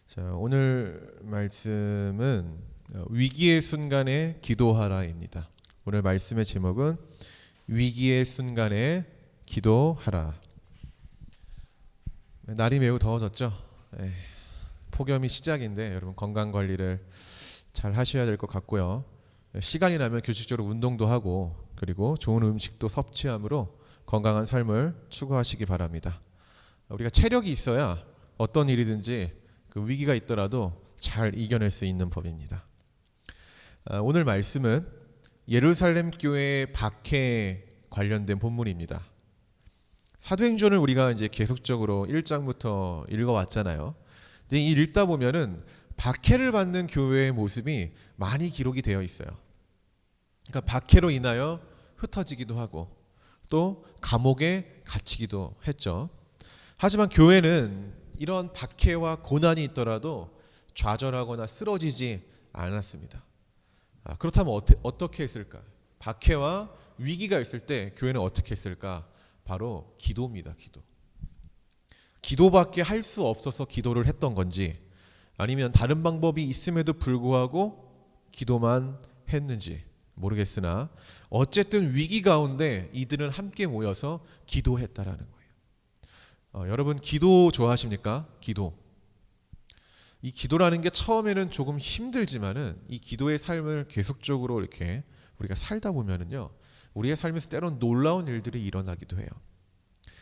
자, 오늘 말씀은 위기의 순간에 기도하라입니다. 오늘 말씀의 제목은 위기의 순간에 기도하라. 날이 매우 더워졌죠. 폭염이 시작인데 여러분 건강 관리를 잘 하셔야 될 것 같고요. 시간이 나면 규칙적으로 운동도 하고 그리고 좋은 음식도 섭취함으로 건강한 삶을 추구하시기 바랍니다. 우리가 체력이 있어야 어떤 일이든지 그 위기가 있더라도 잘 이겨낼 수 있는 법입니다. 오늘 말씀은 예루살렘 교회 박해 관련된 본문입니다. 사도행전을 우리가 이제 계속적으로 1장부터 읽어왔잖아요. 근데 이 읽다 보면은 박해를 받는 교회의 모습이 많이 기록이 되어 있어요. 그러니까 박해로 인하여 흩어지기도 하고 또 감옥에 갇히기도 했죠. 하지만 교회는 이런 박해와 고난이 있더라도 좌절하거나 쓰러지지 않았습니다. 그렇다면 어떻게 했을까? 박해와 위기가 있을 때 교회는 어떻게 했을까? 바로 기도입니다. 기도밖에 할 수 없어서 기도를 했던 건지 아니면 다른 방법이 있음에도 불구하고 기도만 했는지 모르겠으나 어쨌든 위기 가운데 이들은 함께 모여서 기도했다라는 거예요. 여러분 기도 좋아하십니까? 이 기도라는 게 처음에는 조금 힘들지만은 이 기도의 삶을 계속적으로 이렇게 우리가 살다 보면은요, 우리의 삶에서 때론 놀라운 일들이 일어나기도 해요.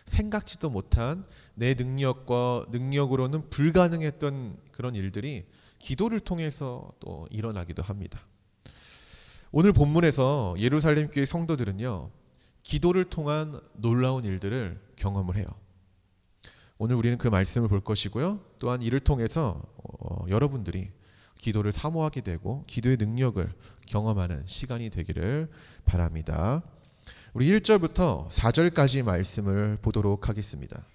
생각지도 못한 내 능력으로는 불가능했던 그런 일들이 기도를 통해서 또 일어나기도 합니다. 오늘 본문에서 예루살렘 교회 성도들은요, 기도를 통한 놀라운 일들을 경험을 해요. 오늘 우리는 그 말씀을 볼 것이고요. 또한 이를 통해서 여러분들이 기도를 사모하게 되고 기도의 능력을 경험하는 시간이 되기를 바랍니다. 우리 1절부터 4절까지 말씀을 보도록 하겠습니다.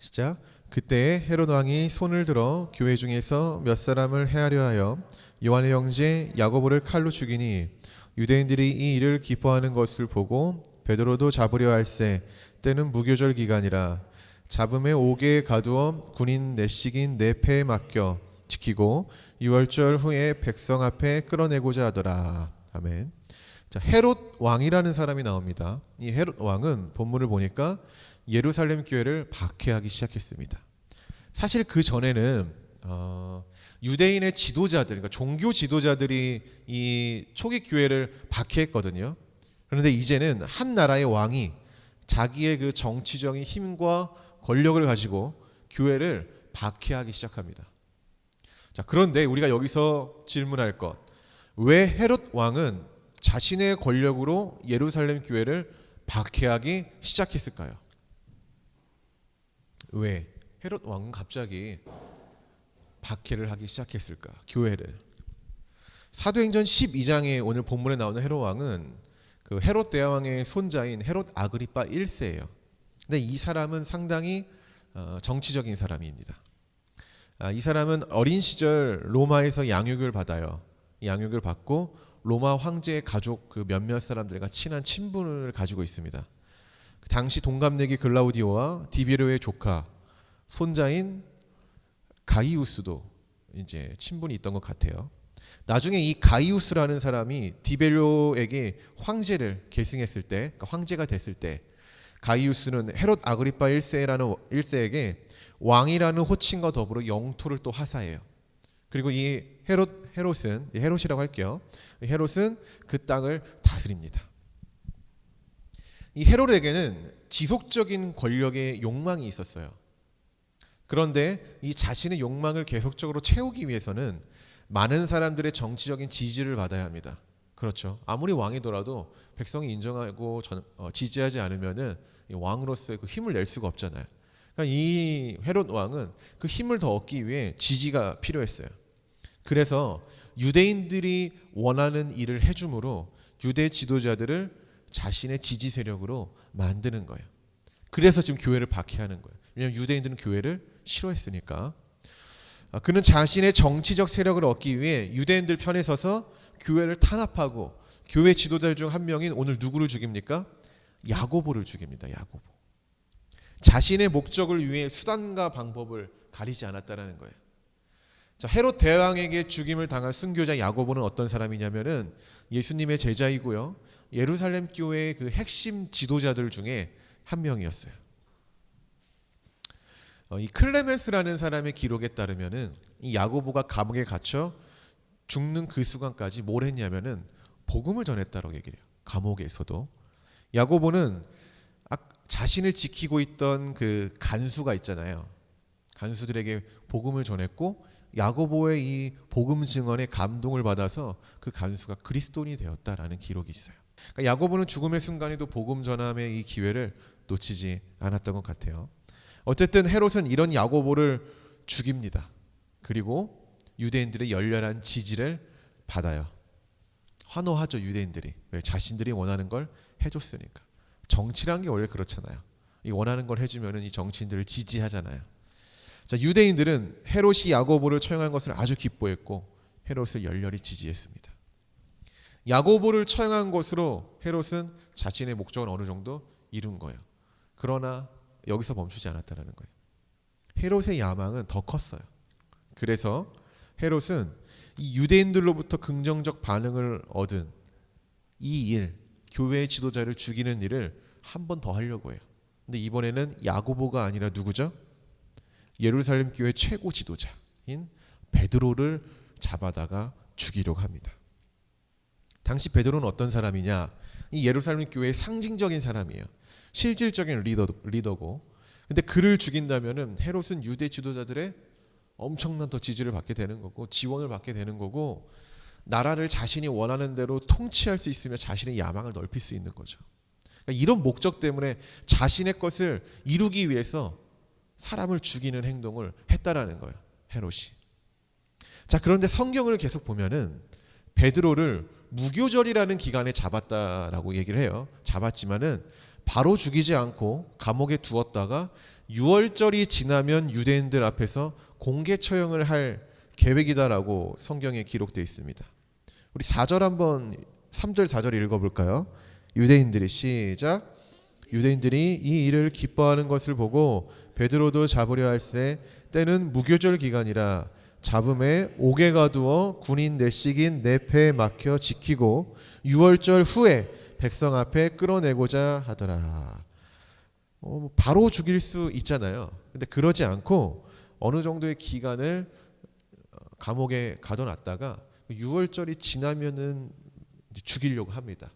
시작. 그때 헤롯 왕이 손을 들어 교회 중에서 몇 사람을 해하려 하여 요한의 형제 야고보를 칼로 죽이니 유대인들이 이 일을 기뻐하는 것을 보고 베드로도 잡으려 할세 때는 무교절 기간이라 잡음에 옥에 가두어 군인 내식인 내패에 맡겨 지키고 유월절 후에 백성 앞에 끌어내고자 하더라. 아멘. 자, 헤롯 왕이라는 사람이 나옵니다. 이 헤롯 왕은 본문을 보니까 예루살렘 교회를 박해하기 시작했습니다. 사실 그 전에는 유대인의 지도자들, 그러니까 종교 지도자들이 이 초기 교회를 박해했거든요. 그런데 이제는 한 나라의 왕이 자기의 그 정치적인 힘과 권력을 가지고 교회를 박해하기 시작합니다. 자, 그런데 우리가 여기서 질문할 것, 왜 헤롯 왕은 자신의 권력으로 예루살렘 교회를 박해하기 시작했을까요? 왜 헤롯 왕은 갑자기 박해를 하기 시작했을까? 교회를. 사도행전 12장에 오늘 본문에 나오는 헤롯 왕은 그 헤롯 대왕의 손자인 헤롯 아그리파 1세예요. 근데 이 사람은 상당히 정치적인 사람입니다. 이 사람은 어린 시절 로마에서 양육을 받아요. 양육을 받고 로마 황제의 가족 그 몇몇 사람들과 친한 친분을 가지고 있습니다. 당시 동갑내기 글라우디오와 디베료의 조카 손자인 가이우스도 이제 친분이 있던 것 같아요. 나중에 이 가이우스라는 사람이 디베료에게 황제를 계승했을 때, 그러니까 황제가 됐을 때, 가이우스는 헤롯 아그리파 1세에게 왕이라는 호칭과 더불어 영토를 또 하사해요. 그리고 이 헤롯이라고 할게요. 헤롯은 그 땅을 다스립니다. 이 헤롯에게는 지속적인 권력의 욕망이 있었어요. 그런데 이 자신의 욕망을 계속적으로 채우기 위해서는 많은 사람들의 정치적인 지지를 받아야 합니다. 그렇죠. 아무리 왕이더라도 백성이 인정하고 지지하지 않으면은 왕으로서의 그 힘을 낼 수가 없잖아요. 그러니까 이 헤롯 왕은 그 힘을 더 얻기 위해 지지가 필요했어요. 그래서 유대인들이 원하는 일을 해줌으로 유대 지도자들을 자신의 지지 세력으로 만드는 거예요. 그래서 지금 교회를 박해하는 거예요. 왜냐하면 유대인들은 교회를 싫어했으니까. 그는 자신의 정치적 세력을 얻기 위해 유대인들 편에 서서 교회를 탄압하고 교회 지도자 중 한 명인 오늘 누구를 죽입니까? 야고보를 죽입니다. 야고보. 자신의 목적을 위해 수단과 방법을 가리지 않았다라는 거예요. 자, 헤롯 대왕에게 죽임을 당한 순교자 야고보는 어떤 사람이냐면은 예수님의 제자이고요. 예루살렘 교회의 그 핵심 지도자들 중에 한 명이었어요. 이 클레멘스라는 사람의 기록에 따르면은 이 야고보가 감옥에 갇혀 죽는 그 순간까지 뭘 했냐면은 복음을 전했다라고 얘기를 해요. 감옥에서도. 야고보는 자신을 지키고 있던 그 간수가 있잖아요. 간수들에게 복음을 전했고 야고보의 이 복음 증언에 감동을 받아서 그 간수가 그리스도인이 되었다라는 기록이 있어요. 그러니까 야고보는 죽음의 순간에도 복음 전함의 이 기회를 놓치지 않았던 것 같아요. 어쨌든 헤롯은 이런 야고보를 죽입니다. 그리고 유대인들의 열렬한 지지를 받아요. 환호하죠, 유대인들이. 왜? 자신들이 원하는 걸 해줬으니까. 정치란 게 원래 그렇잖아요. 이 원하는 걸 해주면 이 정치인들을 지지하잖아요. 자, 유대인들은 헤롯이 야고보를 처형한 것을 아주 기뻐했고 헤롯을 열렬히 지지했습니다. 야고보를 처형한 것으로 헤롯은 자신의 목적을 어느 정도 이룬 거예요. 그러나 여기서 멈추지 않았다는 거예요. 헤롯의 야망은 더 컸어요. 그래서 헤롯은 이 유대인들로부터 긍정적 반응을 얻은 이 일, 교회의 지도자를 죽이는 일을 한 번 더 하려고 해요. 근데 이번에는 야고보가 아니라 누구죠? 예루살렘 교회 최고 지도자인 베드로를 잡아다가 죽이려고 합니다. 당시 베드로는 어떤 사람이냐? 이 예루살렘 교회의 상징적인 사람이에요. 실질적인 리더고. 근데 그를 죽인다면은 헤롯은 유대 지도자들의 엄청난 더 지지를 받게 되는 거고 지원을 받게 되는 거고 나라를 자신이 원하는 대로 통치할 수 있으며 자신의 야망을 넓힐 수 있는 거죠. 그러니까 이런 목적 때문에 자신의 것을 이루기 위해서 사람을 죽이는 행동을 했다라는 거예요. 헤롯이. 자, 그런데 성경을 계속 보면은 베드로를 무교절이라는 기간에 잡았다라고 얘기를 해요. 잡았지만은 바로 죽이지 않고 감옥에 두었다가 6월절이 지나면 유대인들 앞에서 공개 처형을 할 계획이다라고 성경에 기록되어 있습니다. 우리 4절 한번 3절 4절 읽어볼까요? 유대인들이 시작. 유대인들이 이 일을 기뻐하는 것을 보고 베드로도 잡으려 할새 때는 무교절 기간이라 잡음에 옥에 가두어 군인 내식인 내 패에 막혀 지키고 6월절 후에 백성 앞에 끌어내고자 하더라. 바로 죽일 수 있잖아요. 근데 그러지 않고 어느 정도의 기간을 감옥에 가둬놨다가 6월절이 지나면은 죽이려고 합니다.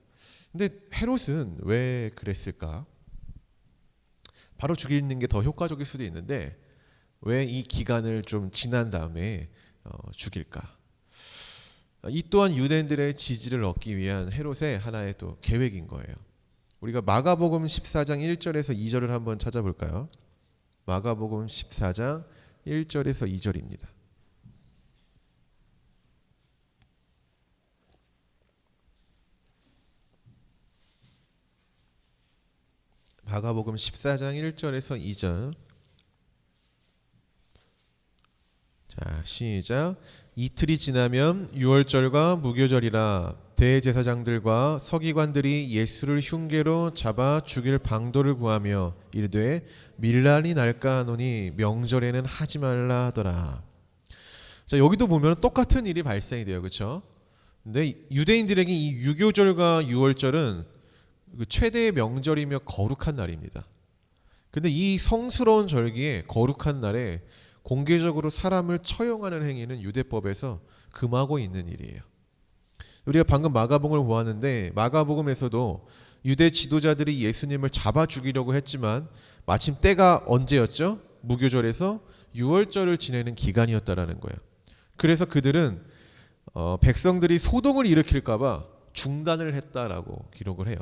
근데 헤롯은 왜 그랬을까? 바로 죽이는 게 더 효과적일 수도 있는데 왜 이 기간을 좀 지난 다음에 죽일까? 이 또한 유대인들의 지지를 얻기 위한 헤롯의 하나의 또 계획인 거예요. 우리가 마가복음 14장 1절에서 2절을 한번 찾아볼까요? 마가복음 14장 1절에서 2절입니다. 마가복음 14장 1절에서 2절. 자, 시작. 이틀이 지나면 유월절과 무교절이라 대제사장들과 서기관들이 예수를 흉계로 잡아 죽일 방도를 구하며 이르되 밀란이 날까 하노니 명절에는 하지 말라 하더라. 자, 여기도 보면 똑같은 일이 발생이 돼요. 그렇죠? 근데 유대인들에게 이 유교절과 유월절은 그 최대의 명절이며 거룩한 날입니다. 근데 이 성스러운 절기에 거룩한 날에 공개적으로 사람을 처형하는 행위는 유대법에서 금하고 있는 일이에요. 우리가 방금 마가복음을 보았는데 마가복음에서도 유대 지도자들이 예수님을 잡아 죽이려고 했지만 마침 때가 언제였죠? 무교절에서 유월절을 지내는 기간이었다라는 거예요. 그래서 그들은 백성들이 소동을 일으킬까 봐 중단을 했다라고 기록을 해요.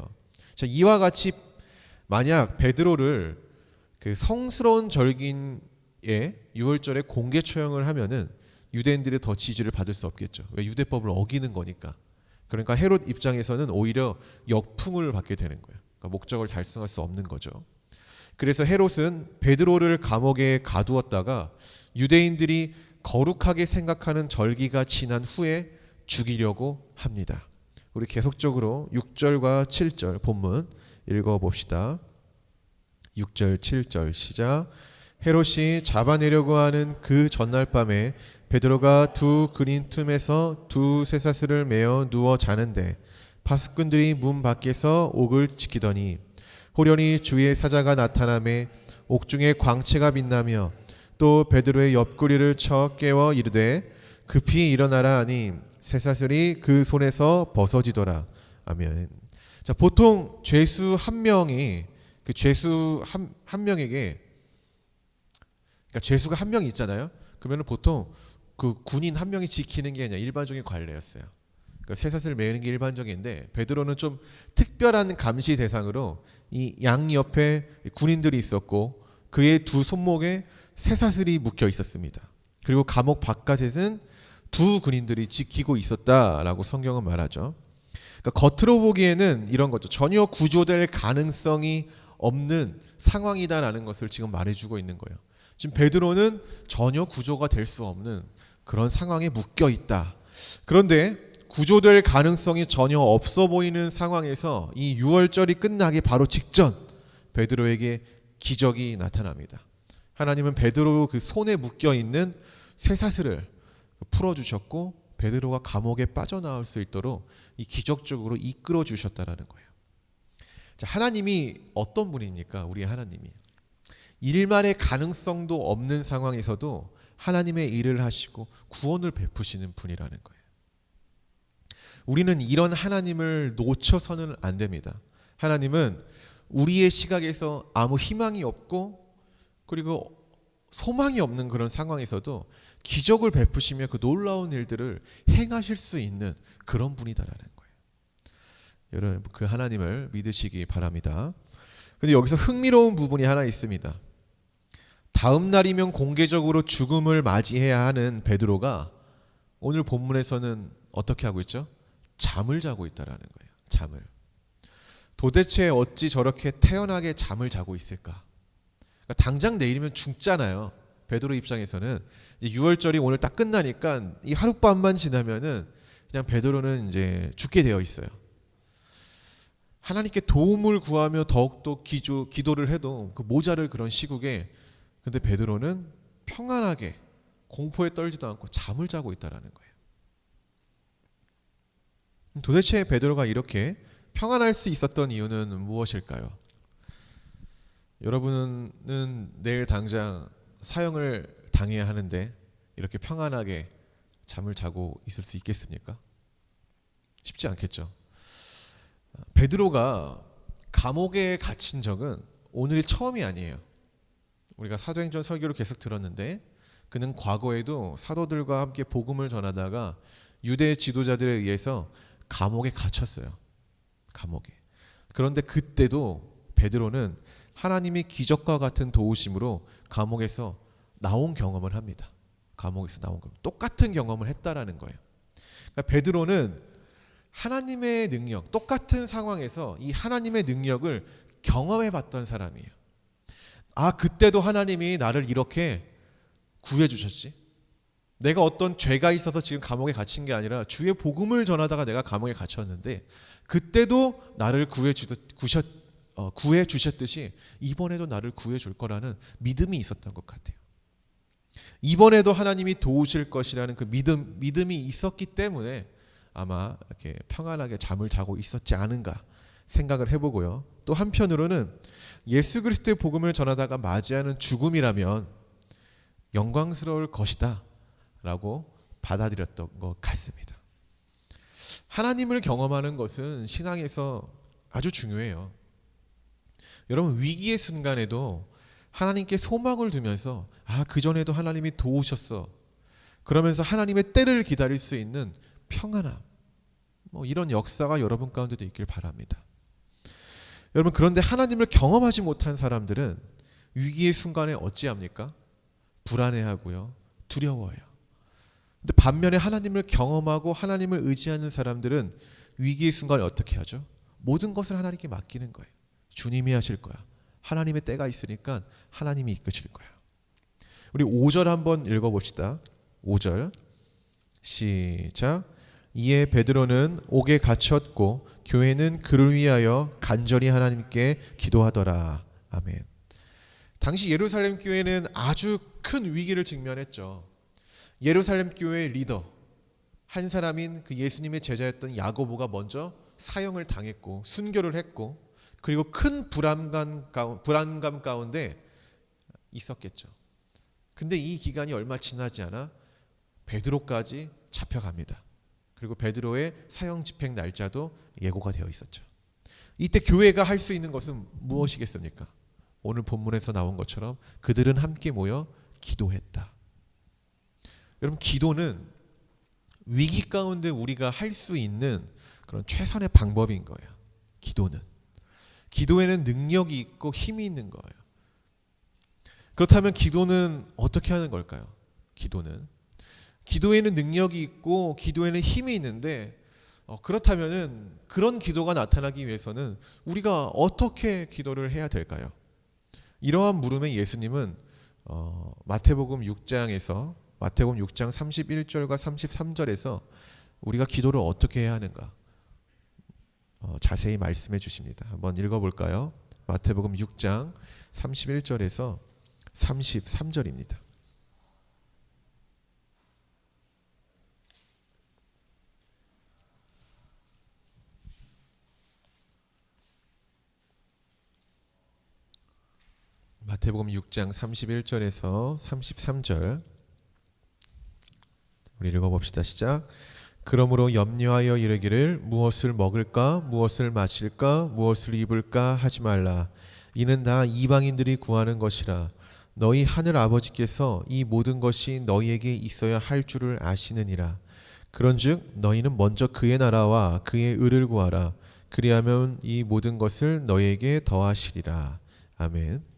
자, 이와 같이 만약 베드로를 그 성스러운 절기에 유월절에 공개 처형을 하면은 유대인들의 더 지지를 받을 수 없겠죠. 왜? 유대법을 어기는 거니까. 그러니까 헤롯 입장에서는 오히려 역풍을 받게 되는 거예요. 그러니까 목적을 달성할 수 없는 거죠. 그래서 헤롯은 베드로를 감옥에 가두었다가 유대인들이 거룩하게 생각하는 절기가 지난 후에 죽이려고 합니다. 우리 계속적으로 6절과 7절 본문 읽어봅시다. 6절 7절 시작. 헤롯이 잡아내려고 하는 그 전날 밤에 베드로가 두 그린 틈에서 두 쇠사슬을 메어 누워 자는데 파수꾼들이 문 밖에서 옥을 지키더니 호련히 주의 사자가 나타나매 옥중에 광채가 빛나며 또 베드로의 옆구리를 쳐 깨워 이르되 급히 일어나라 하니 쇠사슬이 그 손에서 벗어지더라. 아멘. 자, 보통 죄수 한 명이 그 죄수 한 명에게, 그러니까 죄수가 한 명이 있잖아요. 그러면 보통 그 군인 한 명이 지키는 게 그냥 일반적인 관례였어요. 그러니까 쇠사슬을 매는 게 일반적인데 베드로는 좀 특별한 감시 대상으로 이 양 옆에 군인들이 있었고 그의 두 손목에 쇠사슬이 묶여 있었습니다. 그리고 감옥 바깥에는 두 군인들이 지키고 있었다라고 성경은 말하죠. 그러니까 겉으로 보기에는 이런 거죠. 전혀 구조될 가능성이 없는 상황이다라는 것을 지금 말해주고 있는 거예요. 지금 베드로는 전혀 구조가 될 수 없는 그런 상황에 묶여 있다. 그런데 구조될 가능성이 전혀 없어 보이는 상황에서 이 유월절이 끝나기 바로 직전 베드로에게 기적이 나타납니다. 하나님은 베드로 그 손에 묶여 있는 쇠사슬을 풀어주셨고 베드로가 감옥에 빠져나올 수 있도록 이 기적적으로 이끌어 주셨다라는 거예요. 자, 하나님이 어떤 분입니까? 우리의 하나님이 일말의 가능성도 없는 상황에서도 하나님의 일을 하시고 구원을 베푸시는 분이라는 거예요. 우리는 이런 하나님을 놓쳐서는 안 됩니다. 하나님은 우리의 시각에서 아무 희망이 없고 그리고 소망이 없는 그런 상황에서도 기적을 베푸시며 그 놀라운 일들을 행하실 수 있는 그런 분이다라는 거예요. 여러분 그 하나님을 믿으시기 바랍니다. 근데 여기서 흥미로운 부분이 하나 있습니다. 다음 날이면 공개적으로 죽음을 맞이해야 하는 베드로가 오늘 본문에서는 어떻게 하고 있죠? 잠을 자고 있다라는 거예요. 잠을. 도대체 어찌 저렇게 태연하게 잠을 자고 있을까? 그러니까 당장 내일이면 죽잖아요. 베드로 입장에서는 유월절이 오늘 딱 끝나니까 이 하룻밤만 지나면은 그냥 베드로는 이제 죽게 되어 있어요. 하나님께 도움을 구하며 더욱더 기도를 해도 그 모자랄 그런 시국에 근데 베드로는 평안하게 공포에 떨지도 않고 잠을 자고 있다라는 거예요. 도대체 베드로가 이렇게 평안할 수 있었던 이유는 무엇일까요? 여러분은 내일 당장 사형을 당해야 하는데 이렇게 평안하게 잠을 자고 있을 수 있겠습니까? 쉽지 않겠죠. 베드로가 감옥에 갇힌 적은 오늘이 처음이 아니에요. 우리가 사도행전 설교를 계속 들었는데 그는 과거에도 사도들과 함께 복음을 전하다가 유대 지도자들에 의해서 감옥에 갇혔어요. 감옥에. 그런데 그때도 베드로는 하나님의 기적과 같은 도우심으로 감옥에서 나온 경험을 합니다. 감옥에서 나온 경험. 똑같은 경험을 했다라는 거예요. 그러니까 베드로는 하나님의 능력, 똑같은 상황에서 이 하나님의 능력을 경험해 봤던 사람이에요. 아, 그때도 하나님이 나를 이렇게 구해 주셨지. 내가 어떤 죄가 있어서 지금 감옥에 갇힌 게 아니라 주의 복음을 전하다가 내가 감옥에 갇혔는데 그때도 나를 구해 주셨듯이 이번에도 나를 구해 줄 거라는 믿음이 있었던 것 같아요. 이번에도 하나님이 도우실 것이라는 그 믿음이 있었기 때문에 아마 이렇게 평안하게 잠을 자고 있었지 않은가 생각을 해보고요. 또 한편으로는 예수 그리스도의 복음을 전하다가 맞이하는 죽음이라면 영광스러울 것이다 라고 받아들였던 것 같습니다. 하나님을 경험하는 것은 신앙에서 아주 중요해요. 여러분 위기의 순간에도 하나님께 소망을 두면서 아, 그전에도 하나님이 도우셨어. 그러면서 하나님의 때를 기다릴 수 있는 평안함, 이런 역사가 여러분 가운데도 있길 바랍니다. 여러분 그런데 하나님을 경험하지 못한 사람들은 위기의 순간에 어찌합니까? 불안해하고요. 두려워해요. 근데 반면에 하나님을 경험하고 하나님을 의지하는 사람들은 위기의 순간에 어떻게 하죠? 모든 것을 하나님께 맡기는 거예요. 주님이 하실 거야. 하나님의 때가 있으니까 하나님이 이끄실 거야. 우리 5절 한번 읽어봅시다. 5절 시작. 이에 베드로는 옥에 갇혔고 교회는 그를 위하여 간절히 하나님께 기도하더라. 아멘. 당시 예루살렘 교회는 아주 큰 위기를 직면했죠. 예루살렘 교회의 리더 한 사람인 그 예수님의 제자였던 야고보가 먼저 사형을 당했고 순교를 했고, 그리고 큰 불안감 가운데 있었겠죠. 근데 이 기간이 얼마 지나지 않아 베드로까지 잡혀갑니다. 그리고 베드로의 사형 집행 날짜도 예고가 되어 있었죠. 이때 교회가 할 수 있는 것은 무엇이겠습니까? 오늘 본문에서 나온 것처럼 그들은 함께 모여 기도했다. 여러분, 기도는 위기 가운데 우리가 할 수 있는 그런 최선의 방법인 거예요. 기도에는 능력이 있고 힘이 있는 거예요. 그렇다면 기도는 어떻게 하는 걸까요? 기도에는 능력이 있고 기도에는 힘이 있는데, 그렇다면은 그런 기도가 나타나기 위해서는 우리가 어떻게 기도를 해야 될까요? 이러한 물음에 예수님은 마태복음 6장 31절과 33절에서 우리가 기도를 어떻게 해야 하는가 자세히 말씀해 주십니다. 한번 읽어볼까요? 마태복음 6장 31절에서 33절입니다. 마태복음 6장 31절에서 33절 우리 읽어봅시다. 시작. 그러므로 염려하여 이르기를 무엇을 먹을까 무엇을 마실까 무엇을 입을까 하지 말라. 이는 다 이방인들이 구하는 것이라. 너희 하늘 아버지께서 이 모든 것이 너희에게 있어야 할 줄을 아시느니라. 그런즉 너희는 먼저 그의 나라와 그의 의를 구하라. 그리하면 이 모든 것을 너희에게 더하시리라. 아멘.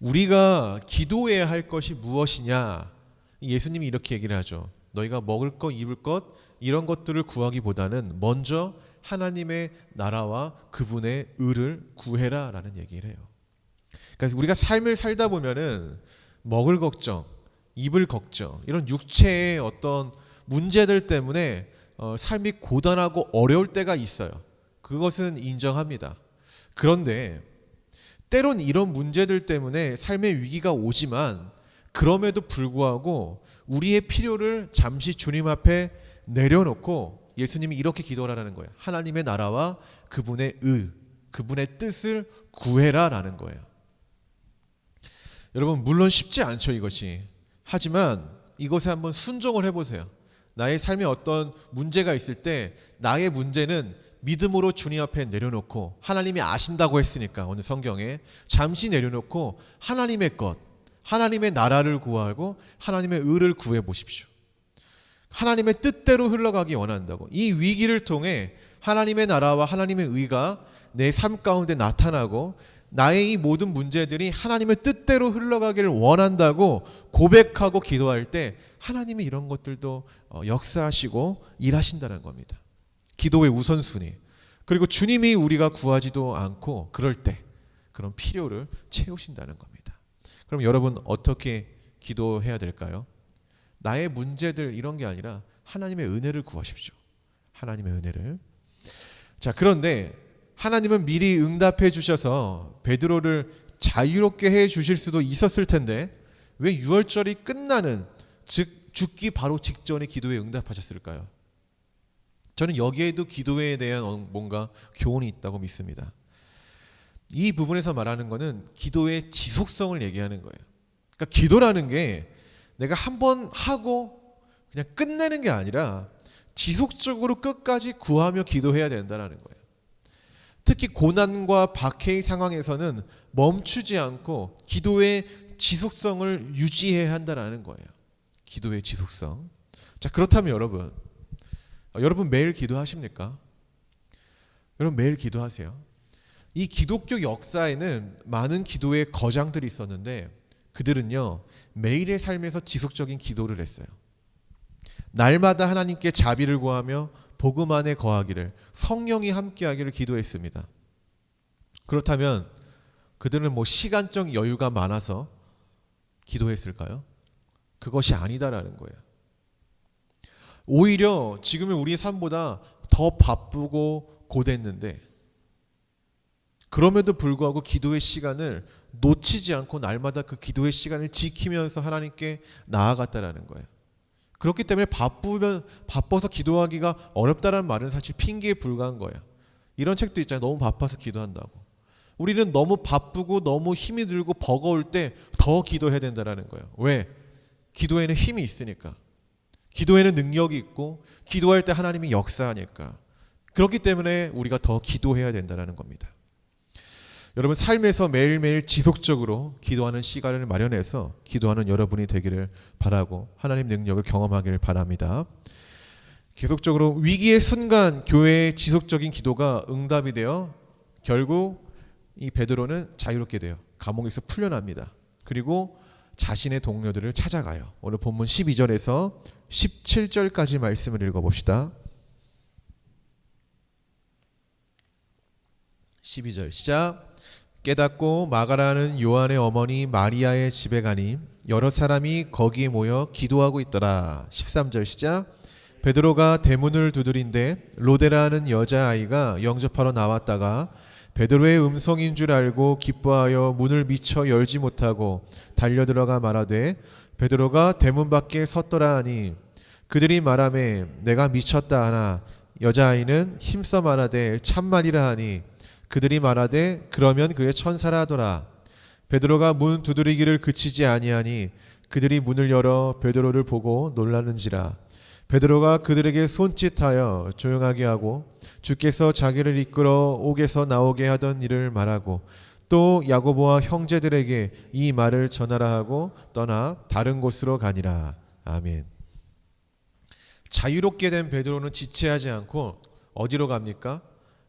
우리가 기도해야 할 것이 무엇이냐? 예수님이 이렇게 얘기를 하죠. 너희가 먹을 것, 입을 것 이런 것들을 구하기보다는 먼저 하나님의 나라와 그분의 의를 구해라 라는 얘기를 해요. 그러니까 우리가 삶을 살다 보면은 먹을 걱정, 입을 걱정, 이런 육체의 어떤 문제들 때문에 삶이 고단하고 어려울 때가 있어요. 그것은 인정합니다. 그런데 때론 이런 문제들 때문에 삶의 위기가 오지만 그럼에도 불구하고 우리의 필요를 잠시 주님 앞에 내려놓고 예수님이 이렇게 기도하라는 거예요. 하나님의 나라와 그분의 의, 그분의 뜻을 구해라 라는 거예요. 여러분, 물론 쉽지 않죠, 이것이. 하지만 이것에 한번 순종을 해보세요. 나의 삶에 어떤 문제가 있을 때 나의 문제는 믿음으로 주님 앞에 내려놓고, 하나님이 아신다고 했으니까 오늘 성경에 잠시 내려놓고 하나님의 것, 하나님의 나라를 구하고 하나님의 의를 구해 보십시오. 하나님의 뜻대로 흘러가기 원한다고. 이 위기를 통해 하나님의 나라와 하나님의 의가 내 삶 가운데 나타나고 나의 이 모든 문제들이 하나님의 뜻대로 흘러가기를 원한다고 고백하고 기도할 때 하나님이 이런 것들도 역사하시고 일하신다는 겁니다. 기도의 우선순위. 그리고 주님이 우리가 구하지도 않고 그럴 때 그런 필요를 채우신다는 겁니다. 그럼 여러분 어떻게 기도해야 될까요? 나의 문제들 이런 게 아니라 하나님의 은혜를 구하십시오. 하나님의 은혜를. 자, 그런데 하나님은 미리 응답해 주셔서 베드로를 자유롭게 해 주실 수도 있었을 텐데 왜 유월절이 끝나는, 즉 죽기 바로 직전에 기도에 응답하셨을까요? 저는 여기에도 기도에 대한 뭔가 교훈이 있다고 믿습니다. 이 부분에서 말하는 것은 기도의 지속성을 얘기하는 거예요. 그러니까 기도라는 게 내가 한번 하고 그냥 끝내는 게 아니라 지속적으로 끝까지 구하며 기도해야 된다는 거예요. 특히 고난과 박해의 상황에서는 멈추지 않고 기도의 지속성을 유지해야 한다는 거예요. 기도의 지속성. 자, 그렇다면 여러분 매일 기도하십니까? 여러분 매일 기도하세요. 이 기독교 역사에는 많은 기도의 거장들이 있었는데 그들은요 매일의 삶에서 지속적인 기도를 했어요. 날마다 하나님께 자비를 구하며 복음 안에 거하기를, 성령이 함께하기를 기도했습니다. 그렇다면 그들은 시간적 여유가 많아서 기도했을까요? 그것이 아니다라는 거예요. 오히려 지금의 우리의 삶보다 더 바쁘고 고됐는데 그럼에도 불구하고 기도의 시간을 놓치지 않고 날마다 그 기도의 시간을 지키면서 하나님께 나아갔다라는 거예요. 그렇기 때문에 바빠서 기도하기가 어렵다는 말은 사실 핑계에 불과한 거예요. 이런 책도 있잖아요. 너무 바빠서 기도한다고. 우리는 너무 바쁘고 너무 힘이 들고 버거울 때 더 기도해야 된다는 거예요. 왜? 기도에는 힘이 있으니까. 기도에는 능력이 있고 기도할 때 하나님이 역사하니까. 그렇기 때문에 우리가 더 기도해야 된다는 겁니다. 여러분 삶에서 매일매일 지속적으로 기도하는 시간을 마련해서 기도하는 여러분이 되기를 바라고 하나님 능력을 경험하기를 바랍니다. 계속적으로 위기의 순간 교회의 지속적인 기도가 응답이 되어 결국 이 베드로는 자유롭게 돼요. 감옥에서 풀려납니다. 그리고 자신의 동료들을 찾아가요. 오늘 본문 12절에서 17절까지 말씀을 읽어봅시다. 12절 시작. 깨닫고 마가라는 요한의 어머니 마리아의 집에 가니 여러 사람이 거기에 모여 기도하고 있더라. 13절 시작. 베드로가 대문을 두드린데 로데라는 여자아이가 영접하러 나왔다가 베드로의 음성인 줄 알고 기뻐하여 문을 미처 열지 못하고 달려들어가 말하되 베드로가 대문 밖에 섰더라 하니 그들이 말하매 내가 미쳤다 하나 여자아이는 힘써 말하되 참말이라 하니 그들이 말하되 그러면 그의 천사라 하더라. 베드로가 문 두드리기를 그치지 아니하니 그들이 문을 열어 베드로를 보고 놀라는지라. 베드로가 그들에게 손짓하여 조용하게 하고 주께서 자기를 이끌어 옥에서 나오게 하던 일을 말하고 또 야고보와 형제들에게 이 말을 전하라 하고 떠나 다른 곳으로 가니라. 아멘. 자유롭게 된 베드로는 지체하지 않고 어디로 갑니까?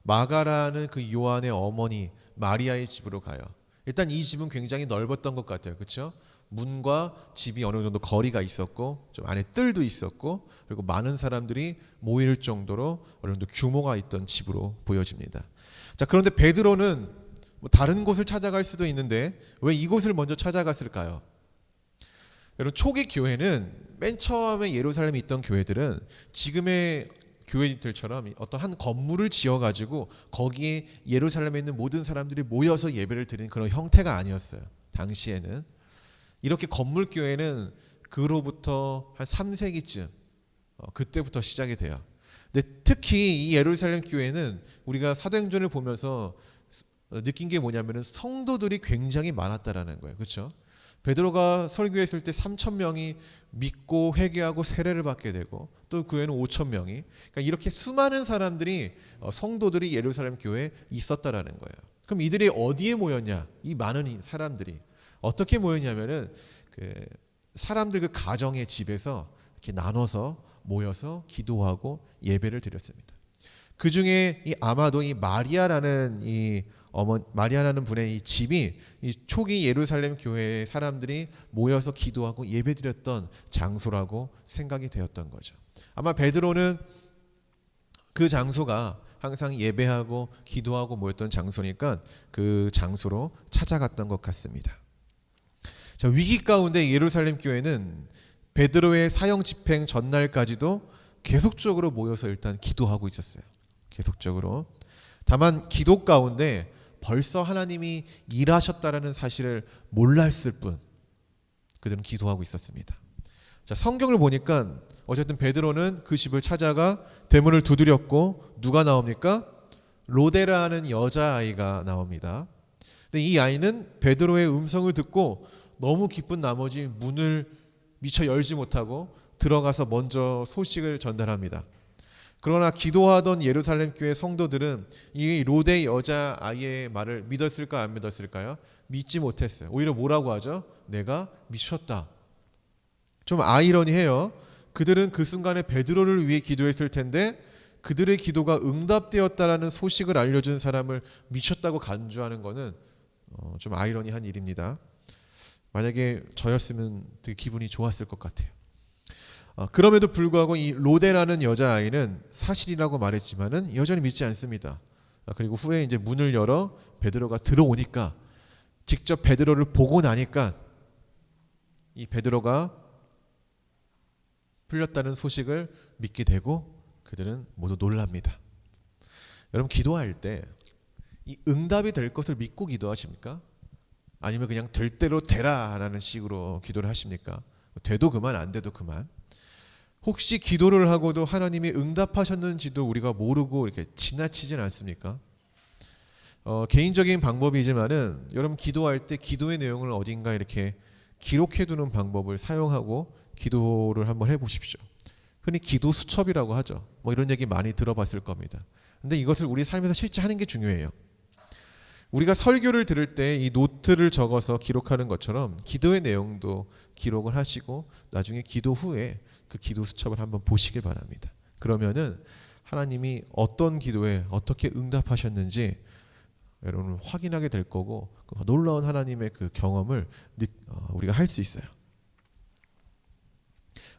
마가라는 그 요한의 어머니 마리아의 집으로 가요. 일단 이 집은 굉장히 넓었던 것 같아요. 그렇죠? 문과 집이 어느 정도 거리가 있었고 좀 안에 뜰도 있었고 그리고 많은 사람들이 모일 정도로 어느 정도 규모가 있던 집으로 보여집니다. 자, 그런데 베드로는 뭐 다른 곳을 찾아갈 수도 있는데 왜 이곳을 먼저 찾아갔을까요? 여러분 초기 교회는 맨 처음에 예루살렘에 있던 교회들은 지금의 교회들처럼 어떤 한 건물을 지어가지고 거기에 예루살렘에 있는 모든 사람들이 모여서 예배를 드리는 그런 형태가 아니었어요. 당시에는 이렇게 건물 교회는 그로부터 한 3세기쯤 그때부터 시작이 돼요. 근데 특히 이 예루살렘 교회는 우리가 사도행전을 보면서 느낀 게 뭐냐면은 성도들이 굉장히 많았다라는 거예요. 그렇죠? 베드로가 설교했을 때 3,000명이 믿고 회개하고 세례를 받게 되고 또 그 외에는 5,000명이 그러니까 이렇게 수많은 사람들이 성도들이 예루살렘 교회에 있었다라는 거예요. 그럼 이들이 어디에 모였냐? 이 많은 사람들이 어떻게 모였냐면은 그 사람들 그 가정의 집에서 이렇게 나눠서 모여서 기도하고 예배를 드렸습니다. 그 중에 아마도 이 마리아라는 마리아라는 분의 이 집이 이 초기 예루살렘 교회의 사람들이 모여서 기도하고 예배드렸던 장소라고 생각이 되었던 거죠. 아마 베드로는 그 장소가 항상 예배하고 기도하고 모였던 장소니까 그 장소로 찾아갔던 것 같습니다. 자, 위기 가운데 예루살렘 교회는 베드로의 사형 집행 전날까지도 계속적으로 모여서 일단 기도하고 있었어요. 계속적으로. 다만 기도 가운데 벌써 하나님이 일하셨다라는 사실을 몰랐을 뿐 그들은 기도하고 있었습니다. 자, 성경을 보니까 어쨌든 베드로는 그 집을 찾아가 대문을 두드렸고 누가 나옵니까? 로데라는 여자아이가 나옵니다. 근데 이 아이는 베드로의 음성을 듣고 너무 기쁜 나머지 문을 미처 열지 못하고 들어가서 먼저 소식을 전달합니다. 그러나 기도하던 예루살렘 교회 성도들은 이 로데 여자아이의 말을 믿었을까 안 믿었을까요? 믿지 못했어요. 오히려 뭐라고 하죠? 내가 미쳤다. 좀 아이러니해요. 그들은 그 순간에 베드로를 위해 기도했을 텐데 그들의 기도가 응답되었다라는 소식을 알려준 사람을 미쳤다고 간주하는 것은 좀 아이러니한 일입니다. 만약에 저였으면 되게 기분이 좋았을 것 같아요. 그럼에도 불구하고 이 로데라는 여자아이는 사실이라고 말했지만은 여전히 믿지 않습니다. 그리고 후에 이제 문을 열어 베드로가 들어오니까 직접 베드로를 보고 나니까 이 베드로가 풀렸다는 소식을 믿게 되고 그들은 모두 놀랍니다. 여러분 기도할 때 이 응답이 될 것을 믿고 기도하십니까? 아니면 그냥 될 대로 되라라는 식으로 기도를 하십니까? 돼도 그만 안 돼도 그만. 혹시 기도를 하고도 하나님이 응답하셨는지도 우리가 모르고 이렇게 지나치진 않습니까? 개인적인 방법이지만은 여러분 기도할 때 기도의 내용을 어딘가 이렇게 기록해 두는 방법을 사용하고 기도를 한번 해보십시오. 흔히 기도 수첩이라고 하죠. 뭐 이런 얘기 많이 들어봤을 겁니다. 근데 이것을 우리 삶에서 실제 하는 게 중요해요. 우리가 설교를 들을 때 이 노트를 적어서 기록하는 것처럼 기도의 내용도 기록을 하시고 나중에 기도 후에 그 기도 수첩을 한번 보시길 바랍니다. 그러면은 하나님이 어떤 기도에 어떻게 응답하셨는지 여러분 확인하게 될 거고 놀라운 하나님의 그 경험을 우리가 할 수 있어요.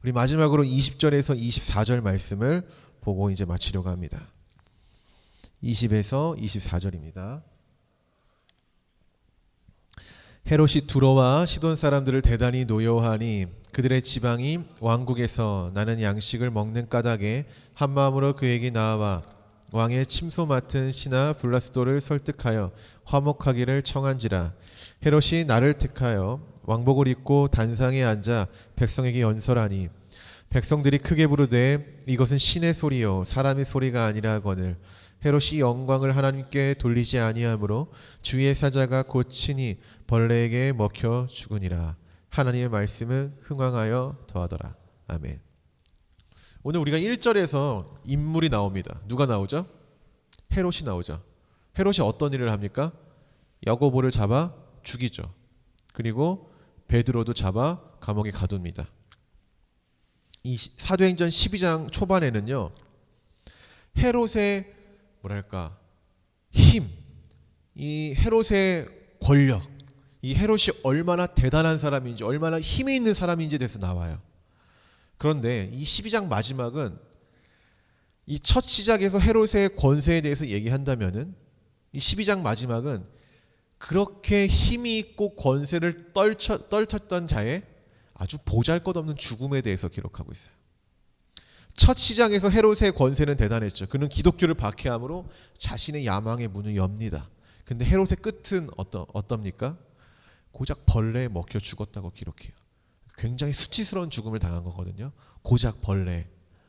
우리 마지막으로 20절에서 24절 말씀을 보고 이제 마치려고 합니다. 20에서 24절입니다. 헤롯이 두로와 시돈 사람들을 대단히 노여워하니 그들의 지방이 왕국에서 나는 양식을 먹는 까닭에 한마음으로 그에게 나아와 왕의 침소 맡은 신하 블라스도를 설득하여 화목하기를 청한지라. 헤롯이 나를 택하여 왕복을 입고 단상에 앉아 백성에게 연설하니 백성들이 크게 부르되 이것은 신의 소리요 사람의 소리가 아니라 하거늘 헤롯이 영광을 하나님께 돌리지 아니하므로 주의 사자가 곧 친히 벌레에게 먹혀 죽으니라. 하나님의 말씀은 흥왕하여 더하더라. 아멘. 오늘 우리가 1절에서 인물이 나옵니다. 누가 나오죠? 헤롯이 나오죠. 헤롯이 어떤 일을 합니까? 야고보를 잡아 죽이죠. 그리고 베드로도 잡아 감옥에 가둡니다. 이 사도행전 12장 초반에는요. 헤롯의 뭐랄까 힘, 이 헤롯의 권력, 이 헤롯이 얼마나 대단한 사람인지 얼마나 힘이 있는 사람인지에 대해서 나와요. 그런데 이 12장 마지막은 이 첫 시작에서 헤롯의 권세에 대해서 얘기한다면은 이 12장 마지막은 그렇게 힘이 있고 권세를 떨쳤던 자의 아주 보잘것없는 죽음에 대해서 기록하고 있어요. 첫 시장에서 헤롯의 권세는 대단했죠. 그는 기독교를 박해함으로 자신의 야망의 문을 엽니다. 근데 헤롯의 끝은 어떻습니까? 고작 벌레에 먹혀 죽었다고 기록해요. 굉장히 수치스러운 죽음을 당한 거거든요. 고작 벌레에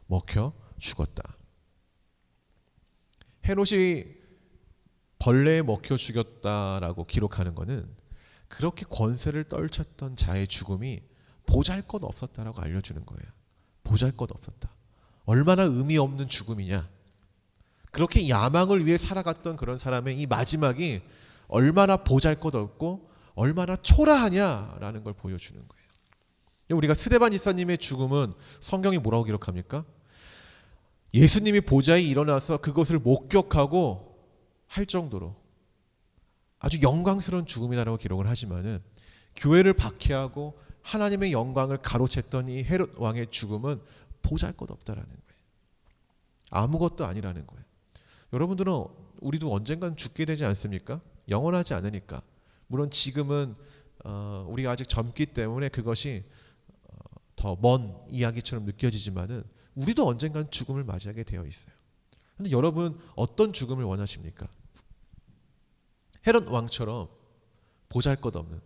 먹혀 죽었다. 헤롯이 벌레에 먹혀 죽였다라고 기록하는 것은 그렇게 권세를 떨쳤던 자의 죽음이 보잘것 없었다라고 알려주는 거예요. 보잘것 없었다. 얼마나 의미 없는 죽음이냐. 그렇게 야망을 위해 살아갔던 그런 사람의 이 마지막이 얼마나 보잘것 없고 얼마나 초라하냐라는 걸 보여주는 거예요. 우리가 스데반 집사님의 죽음은 성경이 뭐라고 기록합니까? 예수님이 보좌에 일어나서 그것을 목격하고 할 정도로 아주 영광스러운 죽음이라고 기록을 하지만은 교회를 박해하고 하나님의 영광을 가로챘던 이 헤롯 왕의 죽음은 보잘것없다라는 거예요. 아무것도 아니라는 거예요. 여러분들은 우리도 언젠간 죽게 되지 않습니까? 영원하지 않으니까. 물론 지금은 우리가 아직 젊기 때문에 그것이 더 먼 이야기처럼 느껴지지만은 우리도 언젠간 죽음을 맞이하게 되어 있어요. 그런데 여러분 어떤 죽음을 원하십니까? 헤롯 왕처럼 보잘것없는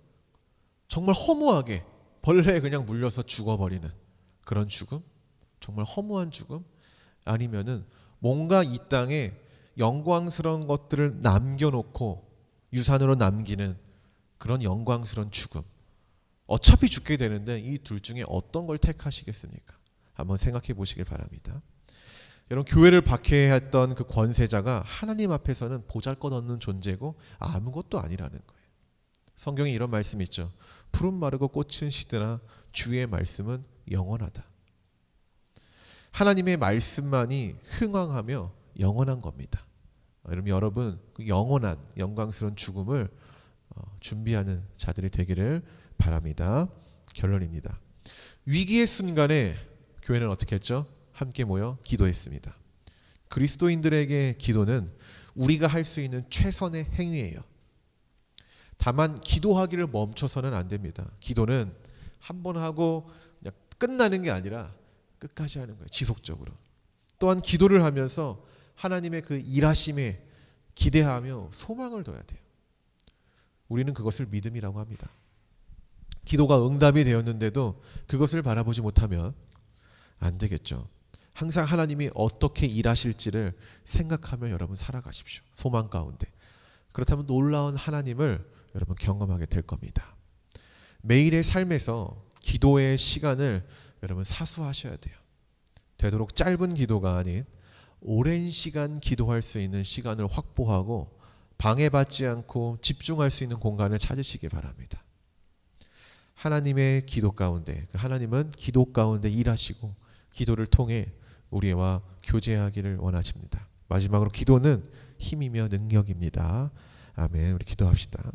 정말 허무하게 벌레에 그냥 물려서 죽어버리는 그런 죽음? 정말 허무한 죽음? 아니면은 뭔가 이 땅에 영광스러운 것들을 남겨놓고 유산으로 남기는 그런 영광스러운 죽음. 어차피 죽게 되는데 이 둘 중에 어떤 걸 택하시겠습니까? 한번 생각해 보시길 바랍니다. 여러분 교회를 박해했던 그 권세자가 하나님 앞에서는 보잘것없는 존재고 아무것도 아니라는 거예요. 성경에 이런 말씀이 있죠. 푸른 마르고 꽃은 시드나 주의 말씀은 영원하다. 하나님의 말씀만이 흥왕하며 영원한 겁니다. 여러분 그 영원한 영광스러운 죽음을 준비하는 자들이 되기를 바랍니다. 결론입니다. 위기의 순간에 교회는 어떻게 했죠? 함께 모여 기도했습니다. 그리스도인들에게 기도는 우리가 할 수 있는 최선의 행위예요. 다만 기도하기를 멈춰서는 안 됩니다. 기도는 한 번 하고 그냥 끝나는 게 아니라 끝까지 하는 거예요. 지속적으로. 또한 기도를 하면서 하나님의 그 일하심에 기대하며 소망을 둬야 돼요. 우리는 그것을 믿음이라고 합니다. 기도가 응답이 되었는데도 그것을 바라보지 못하면 안 되겠죠. 항상 하나님이 어떻게 일하실지를 생각하며 여러분 살아가십시오. 소망 가운데. 그렇다면 놀라운 하나님을 여러분 경험하게 될 겁니다. 매일의 삶에서 기도의 시간을 여러분 사수하셔야 돼요. 되도록 짧은 기도가 아닌 오랜 시간 기도할 수 있는 시간을 확보하고 방해받지 않고 집중할 수 있는 공간을 찾으시기 바랍니다. 하나님의 기도 가운데, 하나님은 기도 가운데 일하시고 기도를 통해 우리와 교제하기를 원하십니다. 마지막으로 기도는 힘이며 능력입니다. 아멘. 우리 기도합시다.